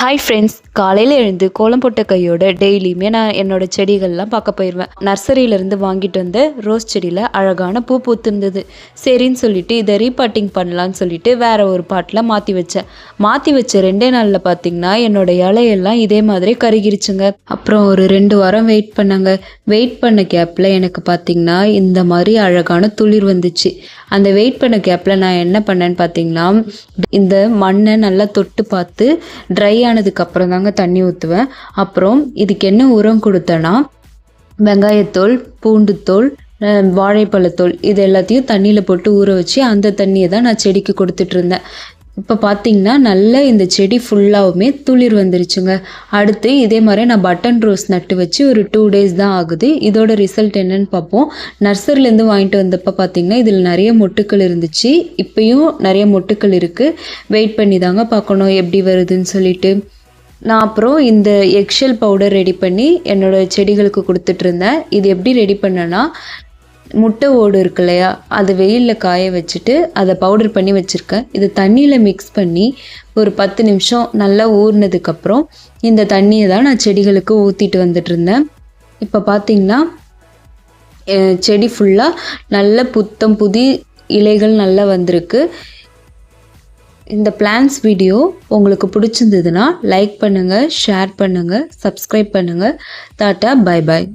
Hi friends, காலையில் எழுந்து கோலம் போட்ட கையோட டெய்லியுமே நான் என்னோட செடிகள்லாம் பார்க்க போயிடுவேன். நர்சரியிலேருந்து வாங்கிட்டு வந்த ரோஸ் செடியில் அழகான பூ பூத்திருந்தது. சரின்னு சொல்லிட்டு இதை ரீபாட்டிங் பண்ணலான்னு சொல்லிட்டு வேற ஒரு பாட்டில் மாற்றி வச்சேன். மாற்றி வச்ச 2 நாளில் பார்த்திங்கன்னா என்னோட இலையெல்லாம் இதே மாதிரி கருகிருச்சுங்க. அப்புறம் ஒரு 2 வாரம் வெயிட் பண்ணாங்க. வெயிட் பண்ண கேப்பில் எனக்கு பார்த்திங்கன்னா இந்த மாதிரி அழகான துளிர் வந்துச்சு. அந்த வெயிட் பண்ண கேப்பில் நான் என்ன பண்ணேன்னு பார்த்தீங்கன்னா, இந்த மண்ணை நல்லா தொட்டு பார்த்து ட்ரை ஆனதுக்கப்புறம் தாங்க தண்ணி ஊற்றுவேன். அப்புறம் இதுக்கு என்ன உரம் கொடுத்தேன்னா, வெங்காயத்தோல், பூண்டுத்தோல், வாழைப்பழத்தோல் இது எல்லாத்தையும் தண்ணியில் போட்டு ஊற வச்சு அந்த தண்ணியை தான் நான் செடிக்கு கொடுத்துட்ருந்தேன். இப்போ பார்த்தீங்கன்னா நல்ல இந்த செடி ஃபுல்லாகவுமே துளிர் வந்துருச்சுங்க. அடுத்து இதே மாதிரி நான் பட்டன் ரோஸ் நட்டு வச்சு ஒரு 2 டேஸ் தான் ஆகுது. இதோட ரிசல்ட் என்னன்னு பார்ப்போம். நர்சரிலேருந்து வாங்கிட்டு வந்தப்போ பார்த்தீங்கன்னா இதில் நிறைய மொட்டுக்கள் இருந்துச்சு. இப்போயும் நிறைய மொட்டுக்கள் இருக்குது. வெயிட் பண்ணி தாங்க பார்க்கணும் எப்படி வருதுன்னு சொல்லிட்டு. நான் அப்புறம் இந்த எக்ஷெல் பவுடர் ரெடி பண்ணி என்னோடய செடிகளுக்கு கொடுத்துட்ருந்தேன். இது எப்படி ரெடி பண்ணேன்னா, முட்டை ஓடு இருக்கு இல்லையா, அதை வெயிலில் காய வச்சுட்டு அதை பவுடர் பண்ணி வச்சுருக்கேன். இது தண்ணியில் மிக்ஸ் பண்ணி ஒரு 10 நிமிஷம் நல்லா ஊறினதுக்கப்புறம் இந்த தண்ணியை தான் நான் செடிகளுக்கு ஊற்றிட்டு வந்துட்டு இருந்தேன். இப்போ பார்த்திங்கன்னா செடி ஃபுல்லாக நல்ல புத்தம் புது இலைகள் நல்லா வந்திருக்கு. இந்த பிளான்ஸ் வீடியோ உங்களுக்கு பிடிச்சிருந்ததுன்னா லைக் பண்ணுங்கள், ஷேர் பண்ணுங்கள், சப்ஸ்கிரைப் பண்ணுங்கள். Tata, bye bye.